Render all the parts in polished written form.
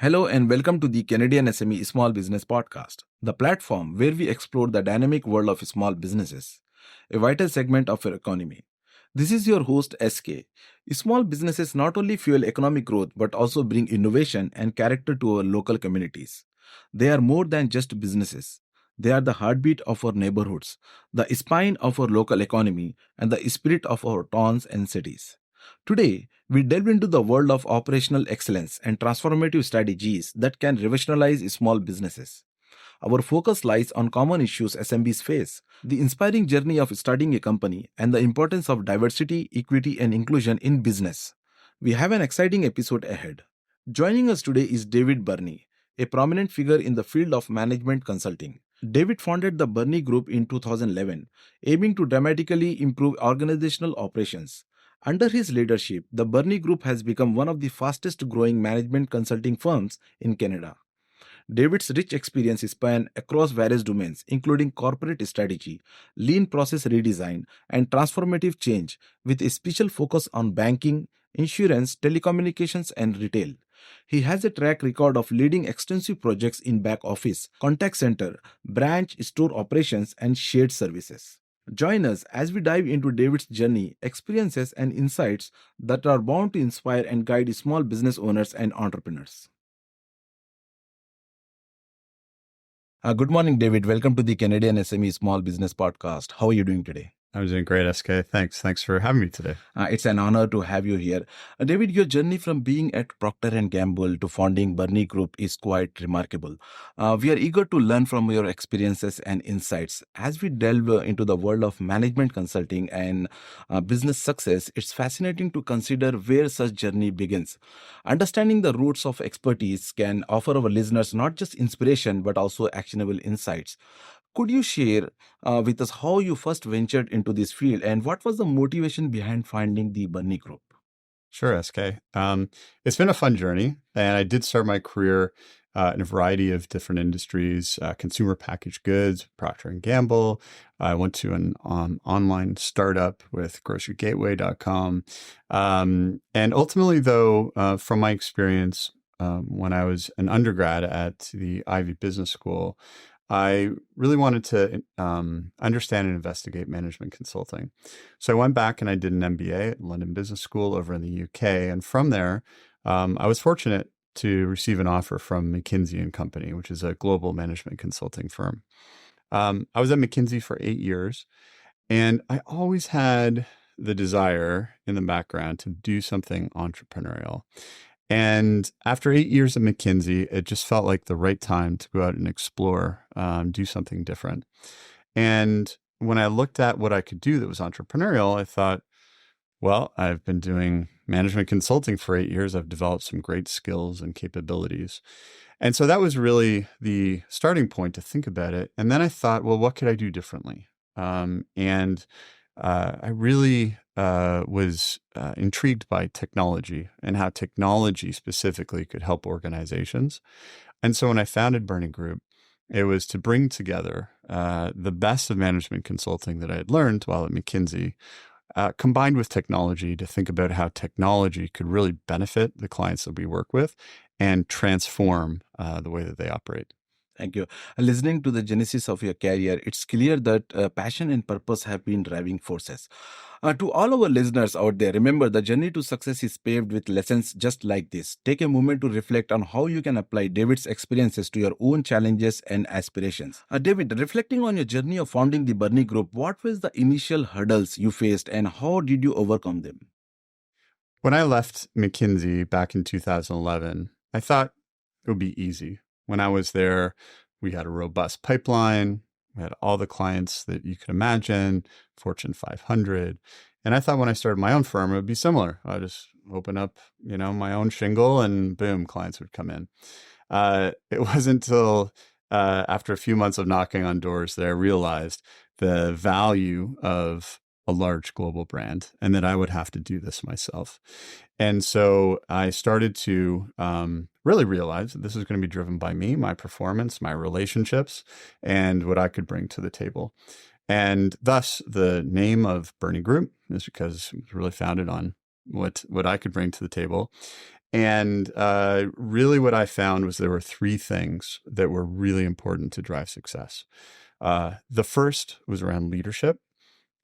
Hello and welcome to the Canadian SME Small Business Podcast, the platform where we explore the dynamic world of small businesses, a vital segment of our economy. This is your host SK. Small businesses not only fuel economic growth but also bring innovation and character to our local communities. They are more than just businesses. They are the heartbeat of our neighborhoods, the spine of our local economy, and the spirit of our towns and cities. Today, we delve into the world of operational excellence and transformative strategies that can revolutionize small businesses. Our focus lies on common issues SMBs face, the inspiring journey of starting a company, and the importance of diversity, equity, and inclusion in business. We have an exciting episode ahead. Joining us today is David Burnie, a prominent figure in the field of management consulting. David founded the Burnie Group in 2011, aiming to dramatically improve organizational operations. Under his leadership, the Burnie Group has become one of the fastest growing management consulting firms in Canada. David's rich experience span across various domains, including corporate strategy, lean process redesign, and transformative change, with a special focus on banking, insurance, telecommunications, and retail. He has a track record of leading extensive projects in back office, contact center, branch, store operations, and shared services. Join us as we dive into David's journey, experiences, and insights that are bound to inspire and guide small business owners and entrepreneurs. Good morning, David. Welcome to the Canadian SME Small Business Podcast. How are you doing today? I'm doing great, SK. Thanks for having me today. It's an honor to have you here. David, your journey from being at Procter & Gamble to founding Burnie Group is quite remarkable. We are eager to learn from your experiences and insights. As we delve into the world of management consulting and business success, it's fascinating to consider where such journey begins. Understanding the roots of expertise can offer our listeners not just inspiration, but also actionable insights. Could you share with us how you first ventured into this field and what was the motivation behind finding the Burnie Group? Sure, SK. It's been a fun journey, and I did start my career in a variety of different industries, consumer packaged goods, Procter & Gamble. I went to an online startup with grocerygateway.com. And ultimately, though, from my experience, when I was an undergrad at the Ivy Business School, I really wanted to understand and investigate management consulting. So I went back and I did an MBA at London Business School over in the UK. And from there, I was fortunate to receive an offer from McKinsey & Company, which is a global management consulting firm. I was at McKinsey for 8 years, and I always had the desire in the background to do something entrepreneurial. And after 8 years at McKinsey, it just felt like the right time to go out and explore, do something different. And when I looked at what I could do that was entrepreneurial, I thought, well, I've been doing management consulting for 8 years. I've developed some great skills and capabilities. And so that was really the starting point to think about it. And then I thought, well, what could I do differently? I really was intrigued by technology and how technology specifically could help organizations. And so when I founded Burnie Group, it was to bring together the best of management consulting that I had learned while at McKinsey, combined with technology to think about how technology could really benefit the clients that we work with and transform the way that they operate. Thank you. Listening to the genesis of your career, it's clear that passion and purpose have been driving forces. To all our listeners out there, remember the journey to success is paved with lessons just like this. Take a moment to reflect on how you can apply David's experiences to your own challenges and aspirations. David, reflecting on your journey of founding the Burnie Group, what was the initial hurdles you faced and how did you overcome them? When I left McKinsey back in 2011, I thought it would be easy. When I was there, we had a robust pipeline. We had all the clients that you could imagine, Fortune 500. And I thought when I started my own firm, it would be similar. I'd just open up, my own shingle and boom, clients would come in. It wasn't until after a few months of knocking on doors that I realized the value of a large global brand and that I would have to do this myself. And so I started to really realize that this is going to be driven by me, my performance, my relationships, and what I could bring to the table. And thus the name of Burnie Group is because it was really founded on what I could bring to the table. And really what I found was there were three things that were really important to drive success. The first was around leadership.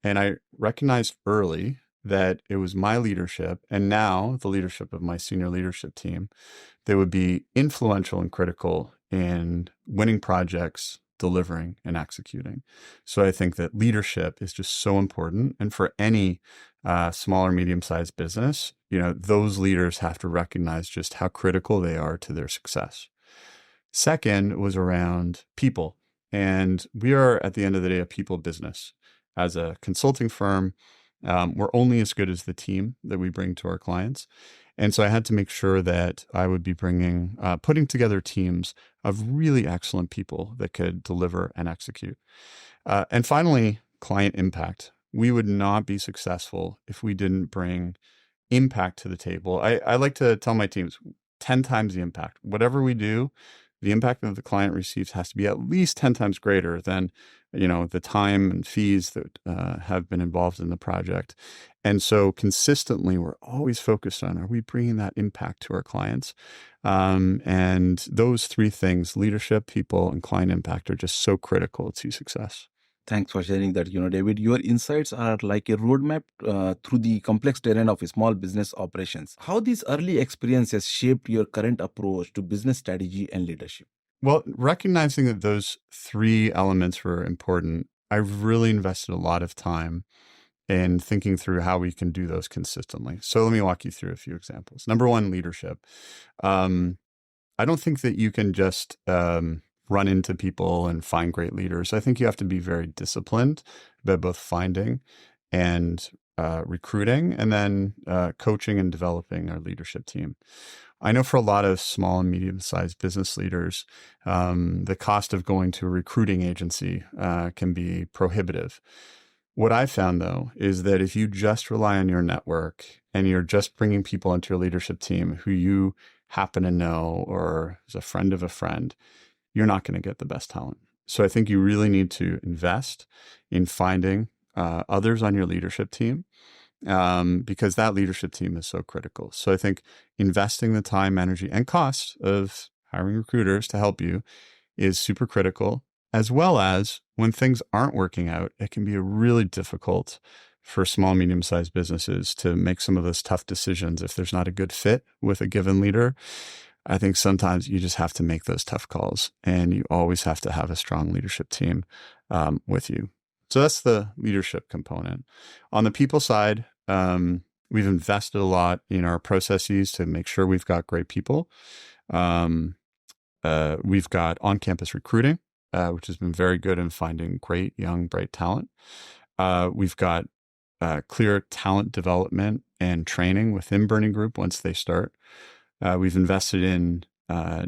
And I recognized early that it was my leadership and now the leadership of my senior leadership team that would be influential and critical in winning projects, delivering, and executing. So I think that leadership is just so important. And for any small or medium-sized business, those leaders have to recognize just how critical they are to their success. Second was around people. And we are, at the end of the day, a people business. As a consulting firm, we're only as good as the team that we bring to our clients. And so I had to make sure that I would be putting together teams of really excellent people that could deliver and execute. And finally, client impact. We would not be successful if we didn't bring impact to the table. I like to tell my teams 10 times the impact. Whatever we do, the impact that the client receives has to be at least 10 times greater than, the time and fees that have been involved in the project. And so consistently, we're always focused on, are we bringing that impact to our clients? And those three things, leadership, people, and client impact, are just so critical to success. Thanks for sharing that, David. Your insights are like a roadmap through the complex terrain of small business operations. How these early experiences shaped your current approach to business strategy and leadership? Well, recognizing that those three elements were important, I've really invested a lot of time in thinking through how we can do those consistently. So let me walk you through a few examples. Number one, leadership. I don't think that you can just run into people and find great leaders. I think you have to be very disciplined about both finding and recruiting, and then coaching and developing our leadership team. I know for a lot of small and medium-sized business leaders, the cost of going to a recruiting agency can be prohibitive. What I found, though, is that if you just rely on your network and you're just bringing people into your leadership team who you happen to know or is a friend of a friend, you're not going to get the best talent. So I think you really need to invest in finding others on your leadership team, because that leadership team is so critical. So I think investing the time, energy, and cost of hiring recruiters to help you is super critical, as well as when things aren't working out, it can be really difficult for small, medium-sized businesses to make some of those tough decisions if there's not a good fit with a given leader. I think sometimes you just have to make those tough calls, and you always have to have a strong leadership team with you. So that's the leadership component. On the people side, we've invested a lot in our processes to make sure we've got great people. We've got on-campus recruiting, which has been very good in finding great, young, bright talent. We've got clear talent development and training within Burnie Group once they start. We've invested in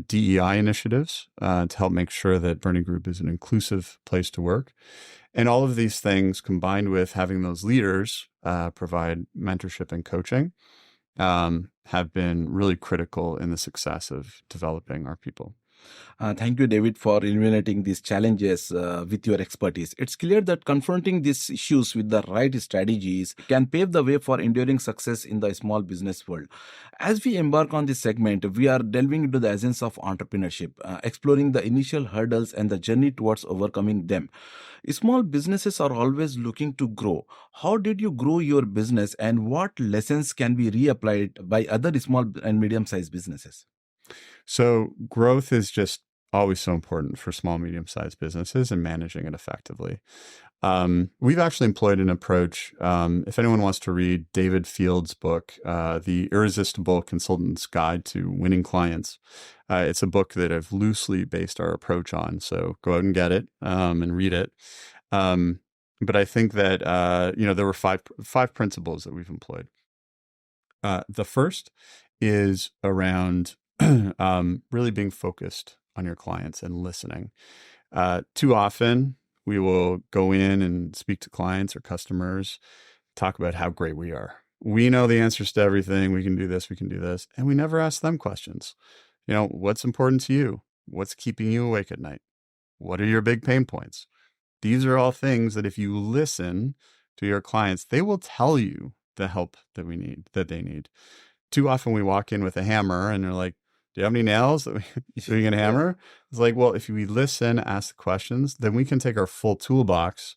DEI initiatives to help make sure that Burnie Group is an inclusive place to work. And all of these things, combined with having those leaders provide mentorship and coaching, have been really critical in the success of developing our people. Thank you, David, for illuminating these challenges with your expertise. It's clear that confronting these issues with the right strategies can pave the way for enduring success in the small business world. As we embark on this segment, we are delving into the essence of entrepreneurship, exploring the initial hurdles and the journey towards overcoming them. Small businesses are always looking to grow. How did you grow your business, and what lessons can be reapplied by other small and medium-sized businesses? So growth is just always so important for small, medium-sized businesses and managing it effectively. We've actually employed an approach. If anyone wants to read David Field's book, The Irresistible Consultant's Guide to Winning Clients, it's a book that I've loosely based our approach on. So go out and get it and read it. But I think that there were five principles that we've employed. The first is around really being focused on your clients and listening. Too often, we will go in and speak to clients or customers, talk about how great we are. We know the answers to everything. We can do this, we can do this. And we never ask them questions. What's important to you? What's keeping you awake at night? What are your big pain points? These are all things that if you listen to your clients, they will tell you the help that they need. too often we walk in with a hammer and they're like, do you have any nails that we can hammer? It's like, well, if we listen, ask the questions, then we can take our full toolbox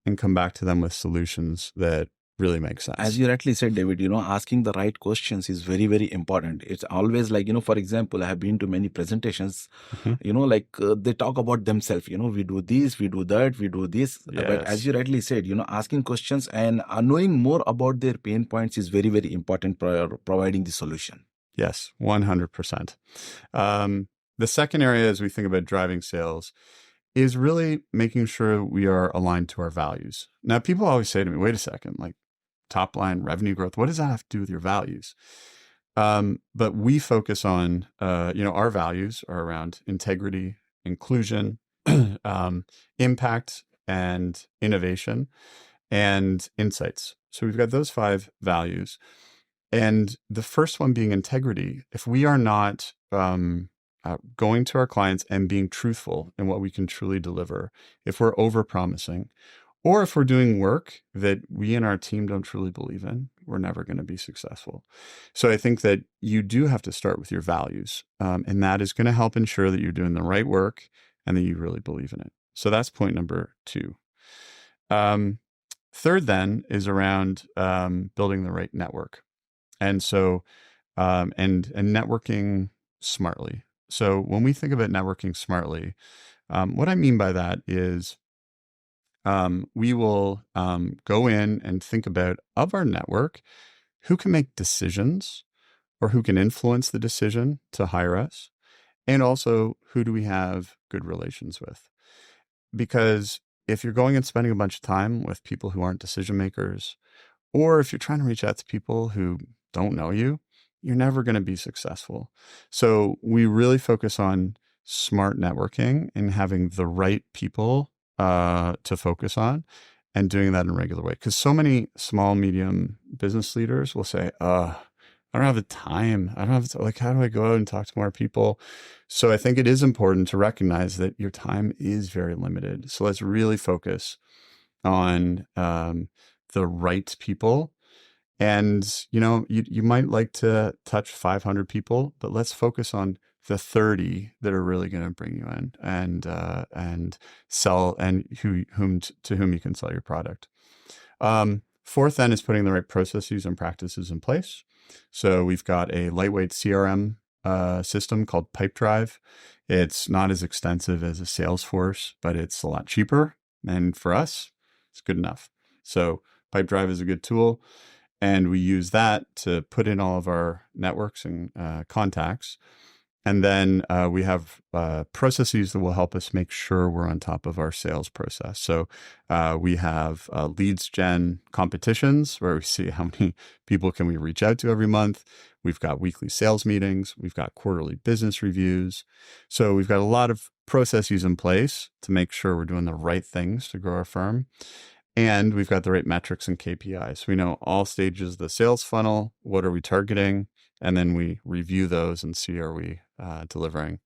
and come back to them with solutions that really make sense. As you rightly said, David, asking the right questions is very, very important. It's always like, for example, I have been to many presentations, they talk about themselves, we do this, we do that, we do this. But as you rightly said, asking questions and knowing more about their pain points is very, very important for providing the solution. Yes, 100%. The second area as we think about driving sales is really making sure we are aligned to our values. Now, people always say to me, wait a second, like top line revenue growth, what does that have to do with your values? But we focus on, our values are around integrity, inclusion, impact, and innovation, and insights. So we've got those 5 values. And the first one being integrity. If we are not going to our clients and being truthful in what we can truly deliver, if we're over-promising, or if we're doing work that we and our team don't truly believe in, we're never going to be successful. So I think that you do have to start with your values, and that is going to help ensure that you're doing the right work and that you really believe in it. So that's point number 2. Third then is around building the right network. And so, and networking smartly. So when we think about networking smartly, what I mean by that is we will go in and think about, of our network, who can make decisions or who can influence the decision to hire us, and also who do we have good relations with. Because if you're going and spending a bunch of time with people who aren't decision makers, or if you're trying to reach out to people who don't know you, you're never going to be successful. So we really focus on smart networking and having the right people to focus on and doing that in a regular way. Because so many small, medium business leaders will say, I don't have the time. I don't have how do I go out and talk to more people? So I think it is important to recognize that your time is very limited. So let's really focus on the right people. And, you might like to touch 500 people, but let's focus on the 30 that are really going to bring you in and sell, and to whom you can sell your product. Fourth then is putting the right processes and practices in place. So we've got a lightweight CRM system called Pipedrive. It's not as extensive as a Salesforce, but it's a lot cheaper. And for us, it's good enough. So Pipedrive is a good tool. And we use that to put in all of our networks and contacts. And then we have processes that will help us make sure we're on top of our sales process. So we have leads gen competitions where we see how many people can we reach out to every month. We've got weekly sales meetings. We've got quarterly business reviews. So we've got a lot of processes in place to make sure we're doing the right things to grow our firm. And we've got the right metrics and KPIs. We know all stages of the sales funnel. What are we targeting? And then we review those and see, are we delivering?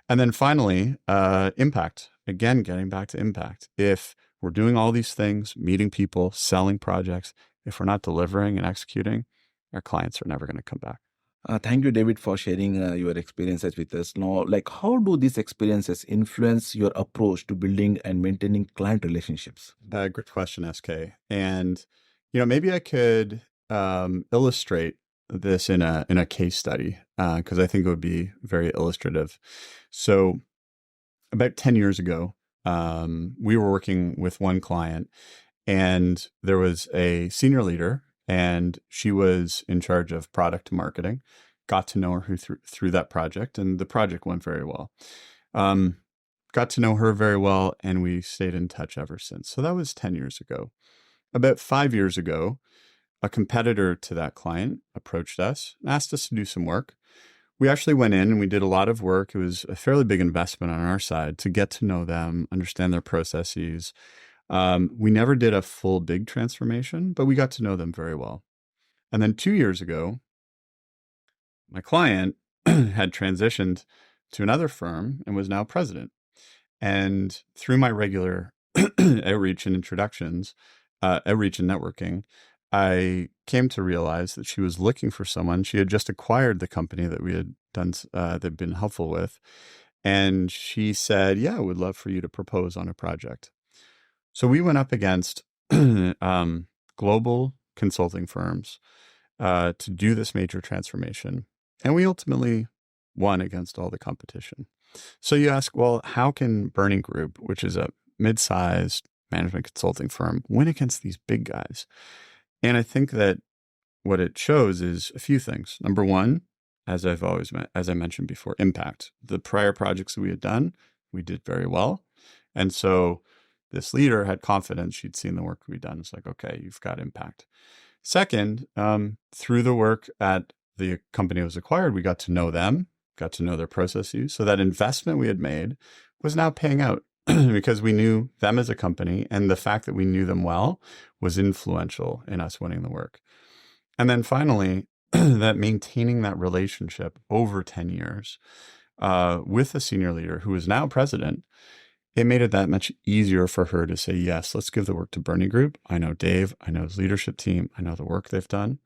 And then finally, impact. Again, getting back to impact. If we're doing all these things, meeting people, selling projects, if we're not delivering and executing, our clients are never going to come back. Thank you, David, for sharing your experiences with us. Now, how do these experiences influence your approach to building and maintaining client relationships? Great question, SK. And, maybe I could illustrate this in a case study because I think it would be very illustrative. So about 10 years ago, we were working with one client, and there was a senior leader, and she was in charge of product marketing. Got to know her through that project, and the project went very well. Got to know her very well, and we stayed in touch ever since. So that was 10 years ago. About 5 years ago, a competitor to that client approached us and asked us to do some work. We actually went in and we did a lot of work. It was a fairly big investment on our side to get to know them, understand their processes. We never did a full big transformation, but we got to know them very well. And then 2 years ago, my client had transitioned to another firm and was now president. And through my regular outreach and introductions, outreach and networking, I came to realize that she was looking for someone. She had just acquired the company that we had done, that been helpful with. And she said, yeah, I would love for you to propose on a project. So we went up against global consulting firms to do this major transformation. And we ultimately won against all the competition. So you ask, well, how can Burnie Group, which is a mid-sized management consulting firm, win against these big guys? And I think that what it shows is a few things. Number one, as I mentioned before, impact. The prior projects that we had done, we did very well. And so this leader had confidence. She'd seen the work we'd done. It's like, okay, you've got impact. Second, through the work at the company that was acquired, we got to know them, got to know their processes. So that investment we had made was now paying out because we knew them as a company, and the fact that we knew them well was influential in us winning the work. And then finally, that maintaining that relationship over 10 years with a senior leader who is now president, it made it that much easier for her to say, yes, let's give the work to Burnie Group. I know Dave, I know his leadership team, I know the work they've done.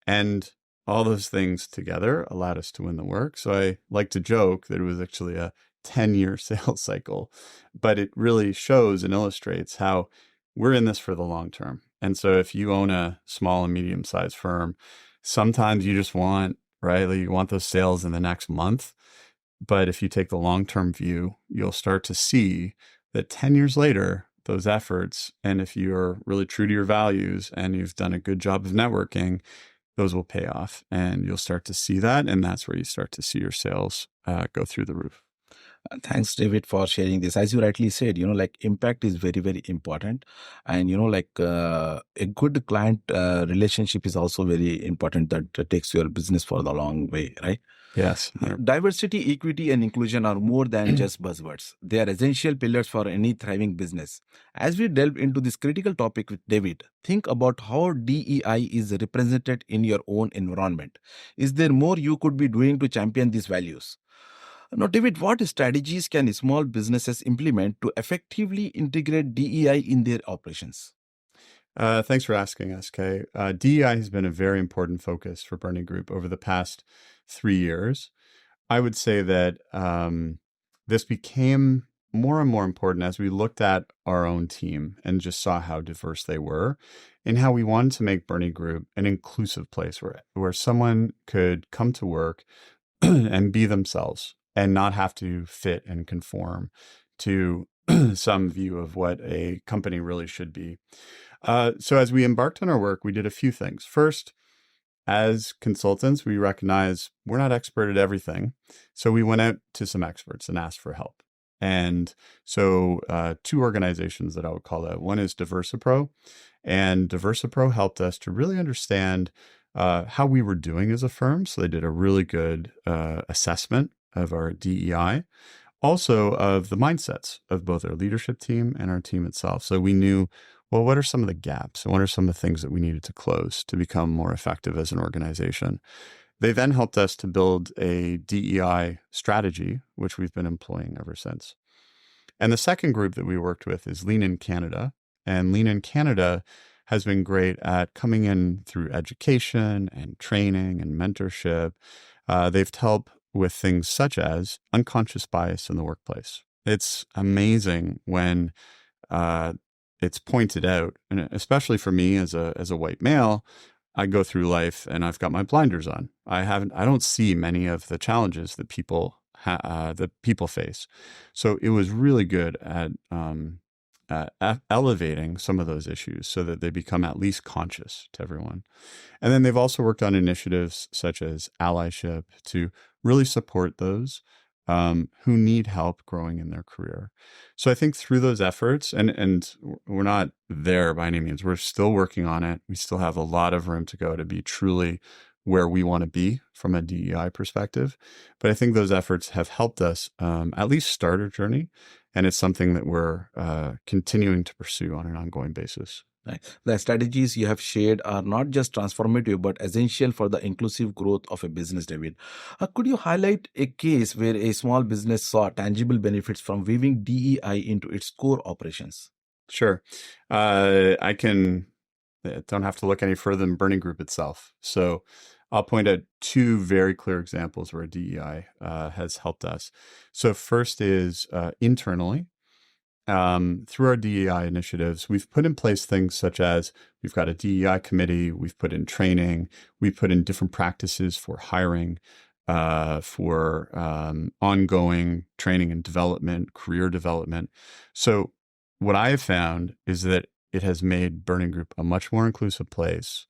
And all those things together allowed us to win the work. So I like to joke that it was actually a 10-year sales cycle, but it really shows and illustrates how we're in this for the long term. And so if you own a small and medium-sized firm, sometimes you just want, right, like you want those sales in the next month. But if you take the long-term view, you'll start to see that 10 years later, those efforts, and if you're really true to your values and you've done a good job of networking, those will pay off, and you'll start to see that. And that's where you start to see your sales go through the roof. Thanks, David, for sharing this. As you rightly said, like impact is very, very important. And, a good client relationship is also very important that takes your business for the long way, right? Yes. Diversity, equity, and inclusion are more than just buzzwords. They are essential pillars for any thriving business. As we delve into this critical topic with David, think about how DEI is represented in your own environment. Is there more you could be doing to champion these values? Now, David, what strategies can small businesses implement to effectively integrate DEI in their operations? Thanks for asking, SK. DEI has been a very important focus for Burnie Group over the past 3 years. I would say that this became more and more important as we looked at our own team and just saw how diverse they were, and how we wanted to make Burnie Group an inclusive place where someone could come to work and be themselves and not have to fit and conform to some view of what a company really should be. So as we embarked on our work, we did a few things. First, as consultants, we recognize we're not expert at everything. So we went out to some experts and asked for help. And so 2 organizations that I would call out. One is DiversaPro, and DiversaPro helped us to really understand how we were doing as a firm. So they did a really good assessment of our DEI, also of the mindsets of both our leadership team and our team itself. So we knew, well, what are some of the gaps and what are some of the things that we needed to close to become more effective as an organization? They then helped us to build a DEI strategy, which we've been employing ever since. And the second group that we worked with is Lean in Canada. And Lean in Canada has been great at coming in through education and training and mentorship. They've helped with things such as unconscious bias in the workplace. It's amazing when it's pointed out, and especially for me as a white male, I go through life and I've got my blinders on. I don't see many of the challenges that people face. So it was really good at elevating some of those issues so that they become at least conscious to everyone. And then they've also worked on initiatives such as allyship to really support those who need help growing in their career. So I think through those efforts, and we're not there by any means, we're still working on it. We still have a lot of room to go to be truly where we want to be from a DEI perspective. But I think those efforts have helped us at least start our journey. And it's something that we're continuing to pursue on an ongoing basis. Right. The strategies you have shared are not just transformative, but essential for the inclusive growth of a business, David. Could you highlight a case where a small business saw tangible benefits from weaving DEI into its core operations? Sure. I can don't have to look any further than Burnie Group itself. So I'll point out two very clear examples where DEI has helped us. So first is internally. Through our DEI initiatives, we've put in place things such as we've got a DEI committee, we've put in training, we've put in different practices for hiring, for ongoing training and development, career development. So what I have found is that it has made Burnie Group a much more inclusive place.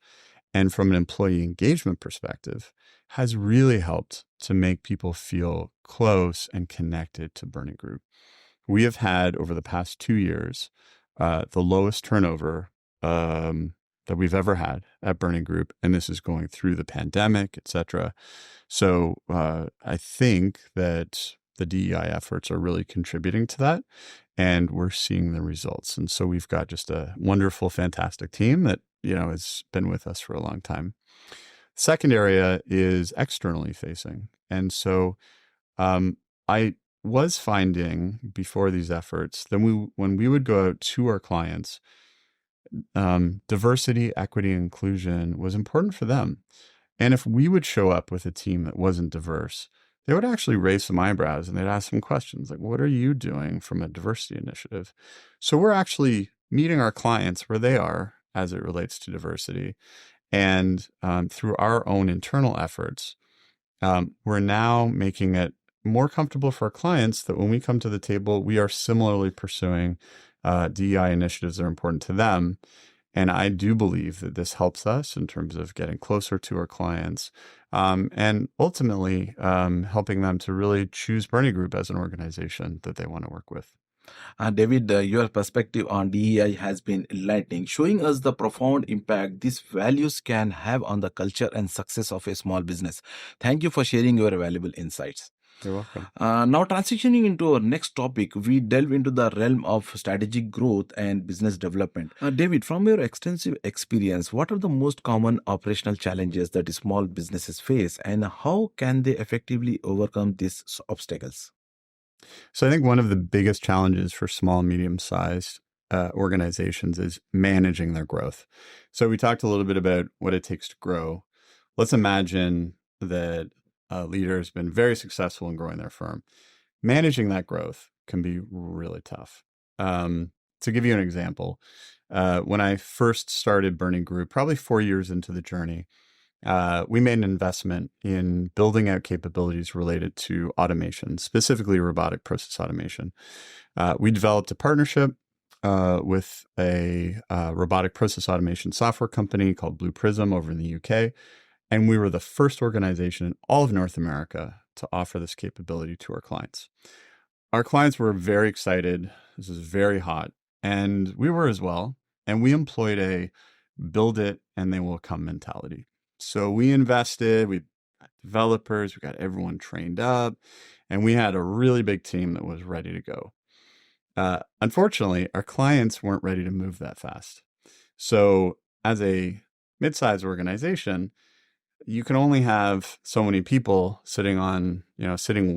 And from an employee engagement perspective, has really helped to make people feel close and connected to Burnie Group. We have had, over the past 2 years, the lowest turnover that we've ever had at Burnie Group, and this is going through the pandemic, et cetera. So I think that the DEI efforts are really contributing to that, and we're seeing the results. And so we've got just a wonderful, fantastic team that, has been with us for a long time. Second area is externally facing. And so I was finding before these efforts that when we would go out to our clients, diversity, equity, inclusion was important for them. And if we would show up with a team that wasn't diverse, they would actually raise some eyebrows and they'd ask some questions like, what are you doing from a diversity initiative? So we're actually meeting our clients where they are as it relates to diversity. And through our own internal efforts, we're now making it more comfortable for our clients that when we come to the table, we are similarly pursuing DEI initiatives that are important to them. And I do believe that this helps us in terms of getting closer to our clients and ultimately helping them to really choose Burnie Group as an organization that they want to work with. David, your perspective on DEI has been enlightening, showing us the profound impact these values can have on the culture and success of a small business. Thank you for sharing your valuable insights. You're welcome. Now, transitioning into our next topic, we delve into the realm of strategic growth and business development. David, from your extensive experience, what are the most common operational challenges that small businesses face, and how can they effectively overcome these obstacles? So I think one of the biggest challenges for small, medium-sized organizations is managing their growth. So we talked a little bit about what it takes to grow. Let's imagine that a leader has been very successful in growing their firm. Managing that growth can be really tough. To give you an example, when I first started Burnie Group, probably 4 years into the journey, we made an investment in building out capabilities related to automation, specifically robotic process automation. We developed a partnership with a robotic process automation software company called Blue Prism over in the UK. And we were the first organization in all of North America to offer this capability to our clients. Our clients were very excited. This was very hot. And we were as well. And we employed a build it and they will come mentality. So we invested, we got developers, we got everyone trained up, and we had a really big team that was ready to go. Unfortunately, our clients weren't ready to move that fast. So as a mid-sized organization, you can only have so many people sitting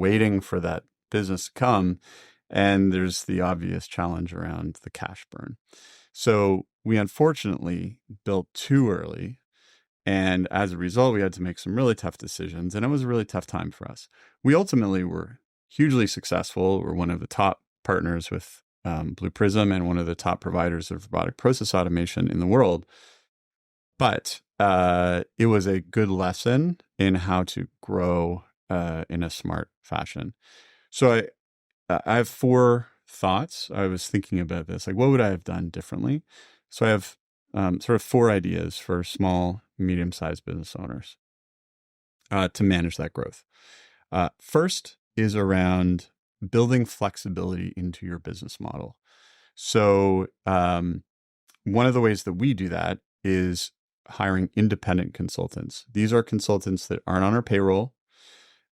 waiting for that business to come. And there's the obvious challenge around the cash burn. So we unfortunately built too early. And as a result, we had to make some really tough decisions. And it was a really tough time for us. We ultimately were hugely successful. We're one of the top partners with Blue Prism and one of the top providers of robotic process automation in the world. But it was a good lesson in how to grow in a smart fashion. So I have 4 thoughts. I was thinking about this, like what would I have done differently? So I have sort of 4 ideas for small, medium-sized business owners to manage that growth. First is around building flexibility into your business model. So one of the ways that we do that is hiring independent consultants. These are consultants that aren't on our payroll,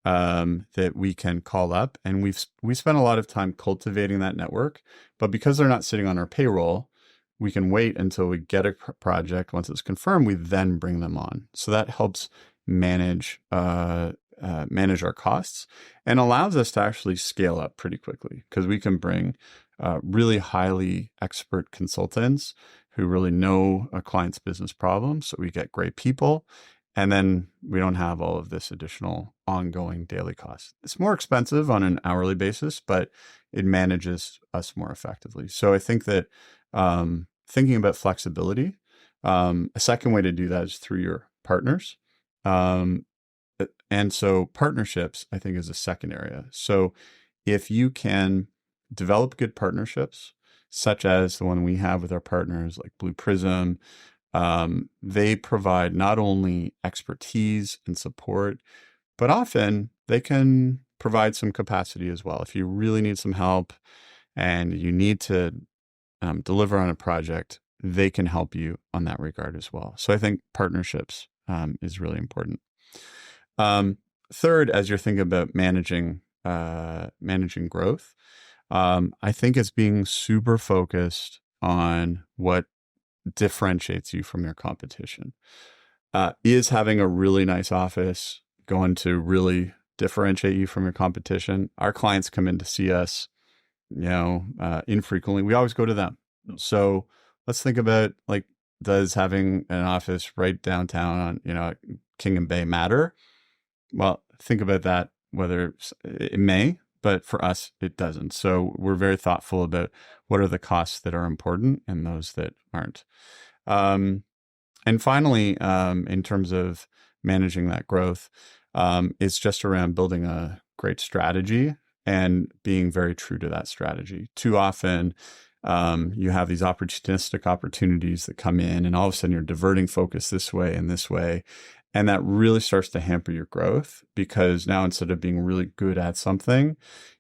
that we can call up, and we spent a lot of time cultivating that network. But because they're not sitting on our payroll, we can wait until we get a project. Once it's confirmed, we then bring them on. So that helps manage our costs and allows us to actually scale up pretty quickly because we can bring really highly expert consultants who really know a client's business problem. So we get great people. And then we don't have all of this additional ongoing daily cost. It's more expensive on an hourly basis, but it manages us more effectively. So I think that thinking about flexibility, a second way to do that is through your partners. And so partnerships, I think, is a second area. So if you can develop good partnerships, such as the one we have with our partners like Blue Prism, they provide not only expertise and support, but often they can provide some capacity as well. If you really need some help and you need to deliver on a project, they can help you on that regard as well. So I think partnerships is really important. Third, as you're thinking about managing growth, I think it's being super focused on what differentiates you from your competition. Is having a really nice office going to really differentiate you from your competition? Our clients come in to see us, infrequently. We always go to them. So let's think about, like, does having an office right downtown on, King and Bay matter? Well, think about that, whether it may, but for us, it doesn't. So we're very thoughtful about what are the costs that are important and those that aren't. And finally, in terms of managing that growth, it's just around building a great strategy and being very true to that strategy. Too often, you have these opportunistic opportunities that come in, and all of a sudden you're diverting focus this way and this way. And that really starts to hamper your growth, because now instead of being really good at something,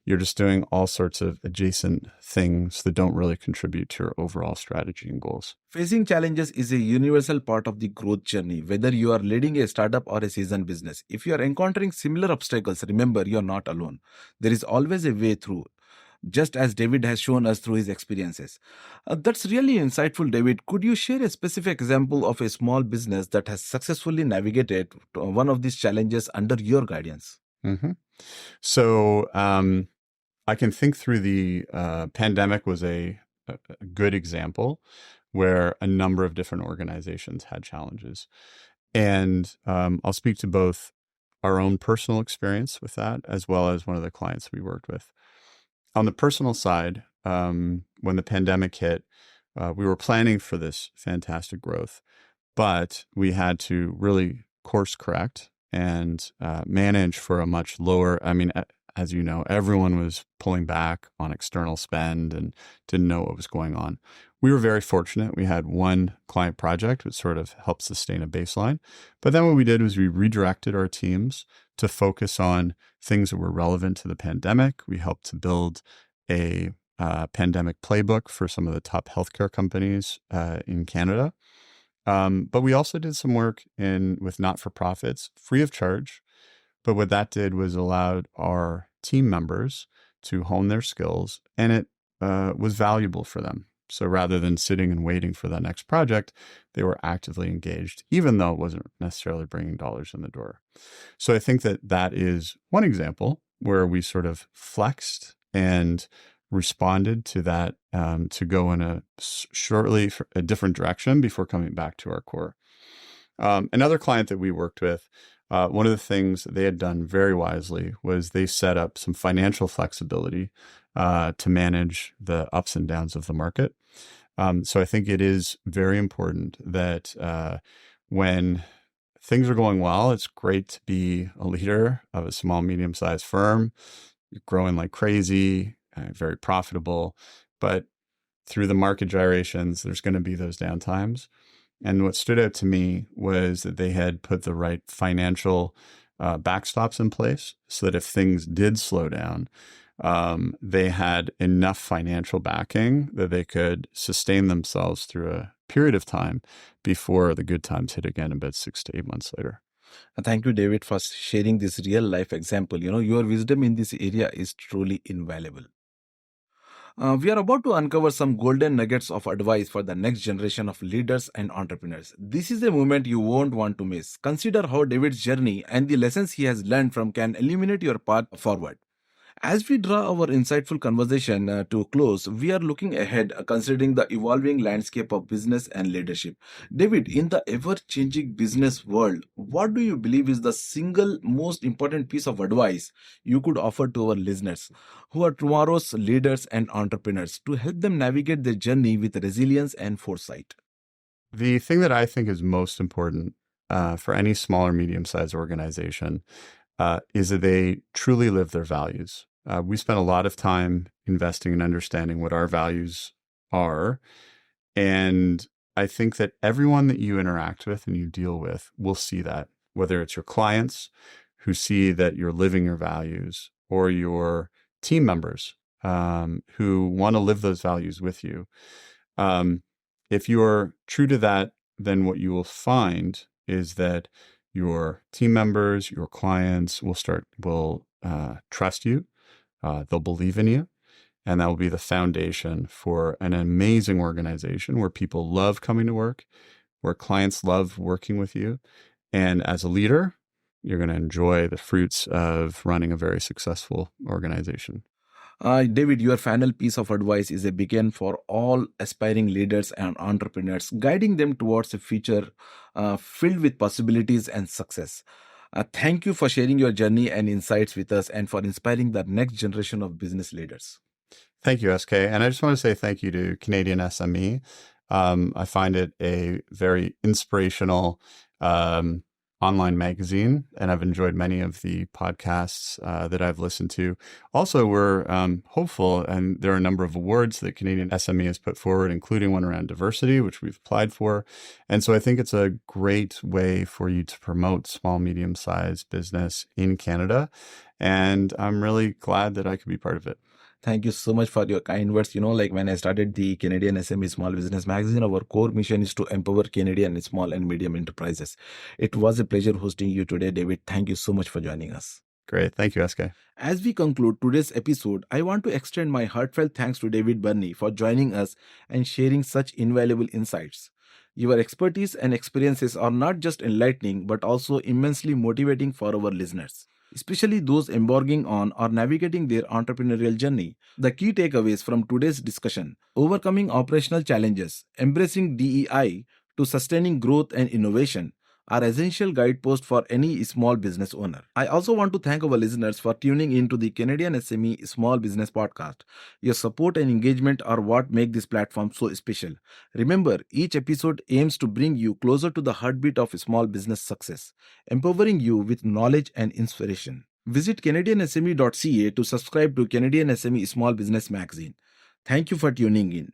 you're just doing all sorts of adjacent things that don't really contribute to your overall strategy and goals. Facing challenges is a universal part of the growth journey, whether you are leading a startup or a seasoned business. If you are encountering similar obstacles, remember you are not alone. There is always a way through, just as David has shown us through his experiences. That's really insightful, David. Could you share a specific example of a small business that has successfully navigated one of these challenges under your guidance? Mm-hmm. So I can think through the pandemic was a good example where a number of different organizations had challenges. And I'll speak to both our own personal experience with that, as well as one of the clients we worked with. On the personal side, when the pandemic hit, we were planning for this fantastic growth, but we had to really course correct and manage for a much lower. I mean, as you know, everyone was pulling back on external spend and didn't know what was going on. We were very fortunate. We had one client project which sort of helped sustain a baseline. But then what we did was we redirected our teams to focus on things that were relevant to the pandemic. We helped to build a pandemic playbook for some of the top healthcare companies in Canada. But we also did some work with not-for-profits free of charge. But what that did was allowed our team members to hone their skills, and it was valuable for them. So rather than sitting and waiting for the next project, they were actively engaged, even though it wasn't necessarily bringing dollars in the door. So I think that is one example where we sort of flexed and responded to that to go in a different direction before coming back to our core. Another client that we worked with, one of the things they had done very wisely was they set up some financial flexibility to manage the ups and downs of the market. So I think it is very important that when things are going well, it's great to be a leader of a small, medium-sized firm. You're growing like crazy, very profitable, but through the market gyrations, there's going to be those downtimes. And what stood out to me was that they had put the right financial backstops in place so that if things did slow down, they had enough financial backing that they could sustain themselves through a period of time before the good times hit again about 6 to 8 months later. Thank you, David, for sharing this real life example. Your wisdom in this area is truly invaluable. We are about to uncover some golden nuggets of advice for the next generation of leaders and entrepreneurs. This is a moment you won't want to miss. Consider how David's journey and the lessons he has learned from can illuminate your path forward. As we draw our insightful conversation to a close, we are looking ahead, considering the evolving landscape of business and leadership. David, in the ever changing business world, what do you believe is the single most important piece of advice you could offer to our listeners who are tomorrow's leaders and entrepreneurs to help them navigate their journey with resilience and foresight? The thing that I think is most important for any small or medium-sized organization is that they truly live their values. We spend a lot of time investing in understanding what our values are. And I think that everyone that you interact with and you deal with will see that, whether it's your clients who see that you're living your values or your team members who want to live those values with you. If you're true to that, then what you will find is that your team members, your clients will trust you. They'll believe in you. And that will be the foundation for an amazing organization where people love coming to work, where clients love working with you. And as a leader, you're going to enjoy the fruits of running a very successful organization. David, your final piece of advice is a beacon for all aspiring leaders and entrepreneurs, guiding them towards a future filled with possibilities and success. Thank you for sharing your journey and insights with us and for inspiring the next generation of business leaders. Thank you, SK. And I just want to say thank you to Canadian SME. I find it a very inspirational online magazine, and I've enjoyed many of the podcasts that I've listened to. Also, we're hopeful, and there are a number of awards that Canadian SME has put forward, including one around diversity, which we've applied for. And so I think it's a great way for you to promote small, medium-sized business in Canada. And I'm really glad that I could be part of it. Thank you so much for your kind words. Like when I started the Canadian SME Small Business Magazine, our core mission is to empower Canadian small and medium enterprises. It was a pleasure hosting you today, David. Thank you so much for joining us. Great. Thank you, SK. As we conclude today's episode, I want to extend my heartfelt thanks to David Burnie for joining us and sharing such invaluable insights. Your expertise and experiences are not just enlightening, but also immensely motivating for our listeners, especially those embarking on or navigating their entrepreneurial journey. The key takeaways from today's discussion: overcoming operational challenges, embracing DEI to sustaining growth and innovation, are essential guideposts for any small business owner. I also want to thank our listeners for tuning in to the Canadian SME Small Business Podcast. Your support and engagement are what make this platform so special. Remember, each episode aims to bring you closer to the heartbeat of small business success, empowering you with knowledge and inspiration. Visit CanadianSME.ca to subscribe to Canadian SME Small Business Magazine. Thank you for tuning in.